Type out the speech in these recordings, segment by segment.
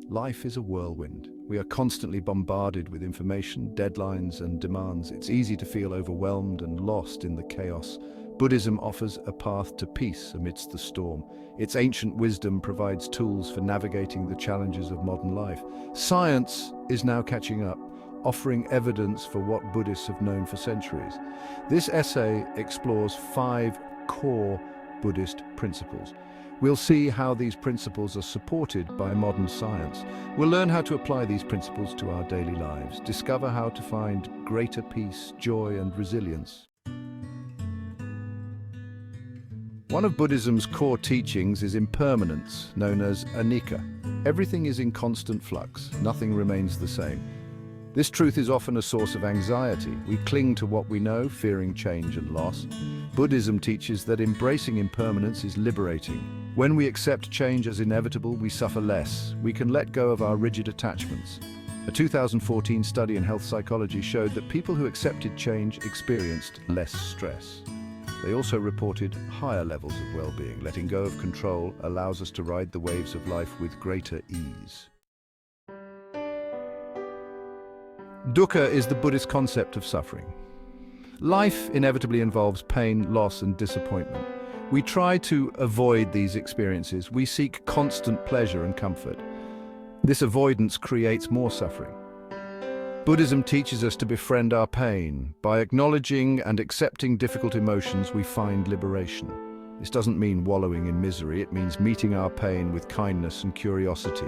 Life is a whirlwind. We are constantly bombarded with information, deadlines, and demands. It's easy to feel overwhelmed and lost in the chaos. Buddhism offers a path to peace amidst the storm. Its ancient wisdom provides tools for navigating the challenges of modern life. Science is now catching up, offering evidence for what Buddhists have known for centuries. This essay explores 5 core Buddhist principles. We'll see how these principles are supported by modern science. We'll learn how to apply these principles to our daily lives, discover how to find greater peace, joy, and resilience. One of Buddhism's core teachings is impermanence, known as anicca. Everything is in constant flux, nothing remains the same. This truth is often a source of anxiety. We cling to what we know, fearing change and loss. Buddhism teaches that embracing impermanence is liberating. When we accept change as inevitable, we suffer less. We can let go of our rigid attachments. A 2014 study in health psychology showed that people who accepted change experienced less stress. They also reported higher levels of well-being. Letting go of control allows us to ride the waves of life with greater ease. Dukkha is the Buddhist concept of suffering. Life inevitably involves pain, loss, and disappointment. We try to avoid these experiences. We seek constant pleasure and comfort. This avoidance creates more suffering. Buddhism teaches us to befriend our pain. By acknowledging and accepting difficult emotions, we find liberation. This doesn't mean wallowing in misery. It means meeting our pain with kindness and curiosity.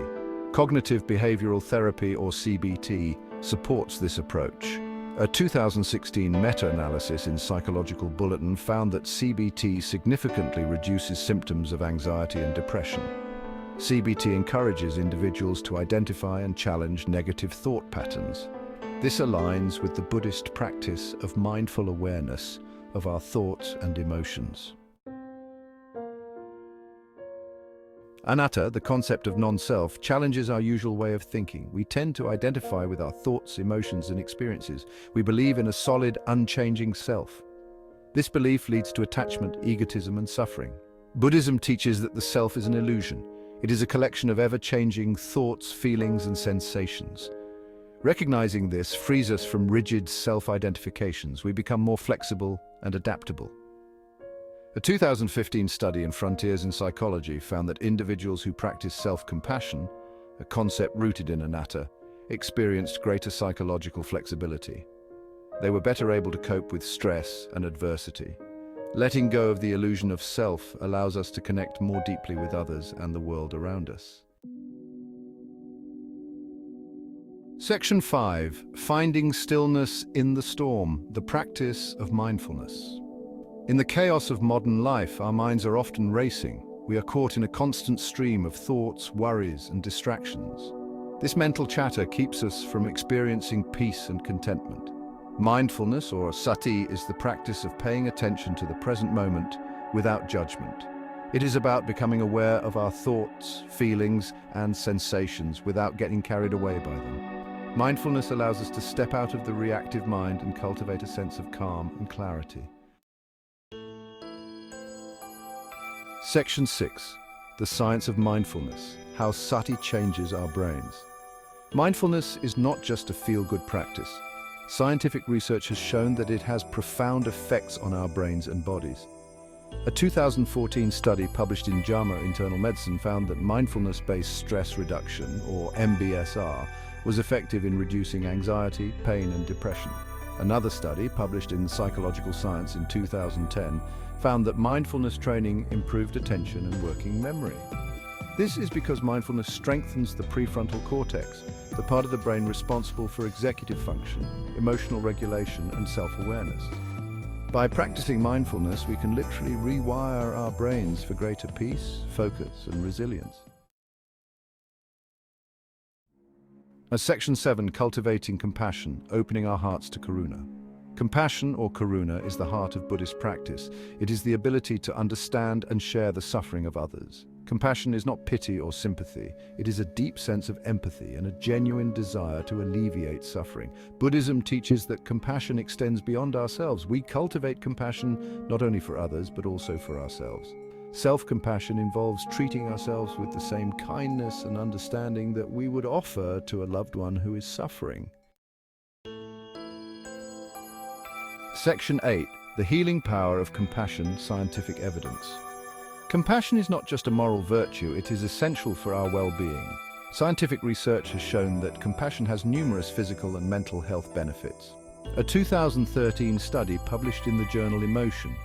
Cognitive behavioral therapy, or CBT, supports this approach. A 2016 meta-analysis in Psychological Bulletin found that CBT significantly reduces symptoms of anxiety and depression. CBT encourages individuals to identify and challenge negative thought patterns. This aligns with the Buddhist practice of mindful awareness of our thoughts and emotions. Anatta, the concept of non-self, challenges our usual way of thinking. We tend to identify with our thoughts, emotions, and experiences. We believe in a solid, unchanging self. This belief leads to attachment, egotism, and suffering. Buddhism teaches that the self is an illusion. It is a collection of ever-changing thoughts, feelings, and sensations. Recognizing this frees us from rigid self-identifications. We become more flexible and adaptable. A 2015 study in Frontiers in Psychology found that individuals who practice self-compassion, a concept rooted in anatta, experienced greater psychological flexibility. They were better able to cope with stress and adversity. Letting go of the illusion of self allows us to connect more deeply with others and the world around us. Section 5. Finding stillness in the storm, the practice of mindfulness. In the chaos of modern life, our minds are often racing. We are caught in a constant stream of thoughts, worries, and distractions. This mental chatter keeps us from experiencing peace and contentment. Mindfulness, or sati, is the practice of paying attention to the present moment without judgment. It is about becoming aware of our thoughts, feelings, and sensations without getting carried away by them. Mindfulness allows us to step out of the reactive mind and cultivate a sense of calm and clarity. Section 6. The Science of Mindfulness, how sati changes our brains. Mindfulness is not just a feel-good practice. Scientific research has shown that it has profound effects on our brains and bodies. A 2014 study published in JAMA Internal Medicine found that mindfulness-based stress reduction, or MBSR, was effective in reducing anxiety, pain, and depression. Another study, published in Psychological Science in 2010, found that mindfulness training improved attention and working memory. This is because mindfulness strengthens the prefrontal cortex, the part of the brain responsible for executive function, emotional regulation, and self-awareness. By practicing mindfulness, we can literally rewire our brains for greater peace, focus, and resilience. Section 7. Cultivating compassion, opening our hearts to karuna. Compassion, or karuna, is the heart of Buddhist practice. It is the ability to understand and share the suffering of others. Compassion is not pity or sympathy. It is a deep sense of empathy and a genuine desire to alleviate suffering. Buddhism teaches that compassion extends beyond ourselves. We cultivate compassion not only for others, but also for ourselves. Self-compassion involves treating ourselves with the same kindness and understanding that we would offer to a loved one who is suffering. Section 8. The healing power of compassion, scientific evidence. Compassion is not just a moral virtue, it is essential for our well-being. Scientific research has shown that compassion has numerous physical and mental health benefits. A 2013 study published in the journal Emotion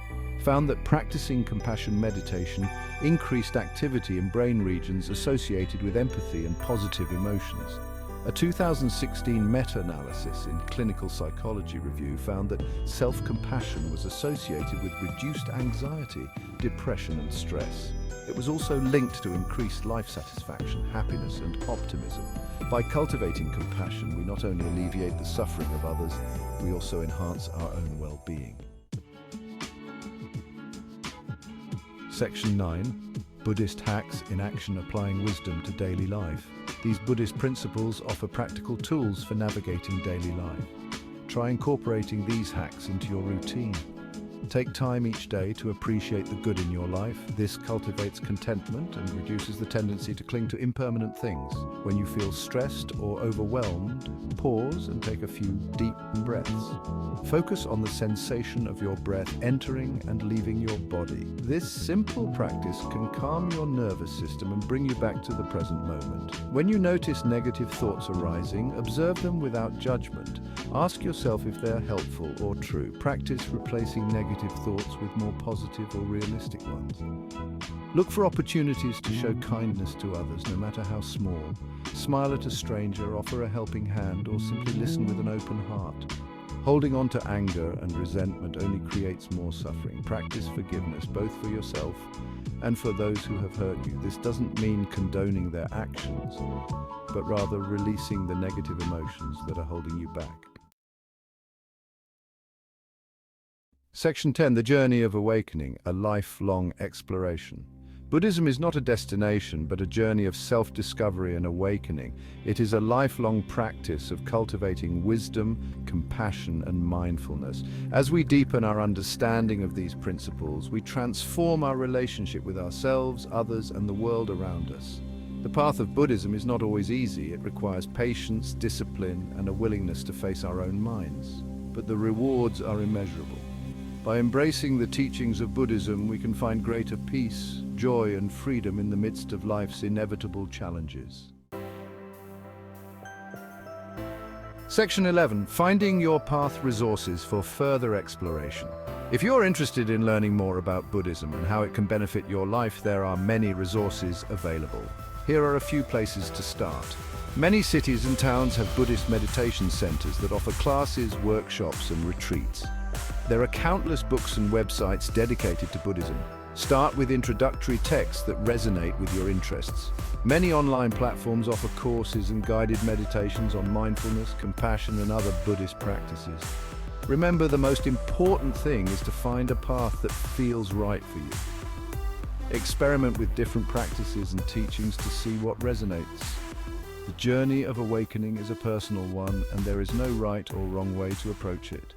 found that practicing compassion meditation increased activity in brain regions associated with empathy and positive emotions. A 2016 meta-analysis in Clinical Psychology Review found that self-compassion was associated with reduced anxiety, depression and stress. It was also linked to increased life satisfaction, happiness and optimism. By cultivating compassion, we not only alleviate the suffering of others, we also enhance our own well-being. Section 9. Buddhist hacks in action applying wisdom to daily life. These Buddhist principles offer practical tools for navigating daily life. Try incorporating these hacks into your routine. Take time each day to appreciate the good in your life. This cultivates contentment and reduces the tendency to cling to impermanent things. When you feel stressed or overwhelmed, pause and take a few deep breaths. Focus on the sensation of your breath entering and leaving your body. This simple practice can calm your nervous system and bring you back to the present moment. When you notice negative thoughts arising, observe them without judgment. Ask yourself if they are helpful or true. Practice replacing negative thoughts with more positive or realistic ones. Look for opportunities to show kindness to others, no matter how small. Smile at a stranger, offer a helping hand, or simply listen with an open heart. Holding on to anger and resentment only creates more suffering. Practice forgiveness, both for yourself and for those who have hurt you. This doesn't mean condoning their actions, but rather releasing the negative emotions that are holding you back. Section 10. The Journey of Awakening, a lifelong exploration. Buddhism is not a destination, but a journey of self-discovery and awakening. It is a lifelong practice of cultivating wisdom, compassion, and mindfulness. As we deepen our understanding of these principles, we transform our relationship with ourselves, others, and the world around us. The path of Buddhism is not always easy. It requires patience, discipline, and a willingness to face our own minds. But the rewards are immeasurable. By embracing the teachings of Buddhism, we can find greater peace, joy, and freedom in the midst of life's inevitable challenges. Section 11. Finding your path resources for further exploration. If you're interested in learning more about Buddhism and how it can benefit your life, there are many resources available. Here are a few places to start. Many cities and towns have Buddhist meditation centers that offer classes, workshops, and retreats. There are countless books and websites dedicated to Buddhism. Start with introductory texts that resonate with your interests. Many online platforms offer courses and guided meditations on mindfulness, compassion, and other Buddhist practices. Remember, the most important thing is to find a path that feels right for you. Experiment with different practices and teachings to see what resonates. The journey of awakening is a personal one, and there is no right or wrong way to approach it.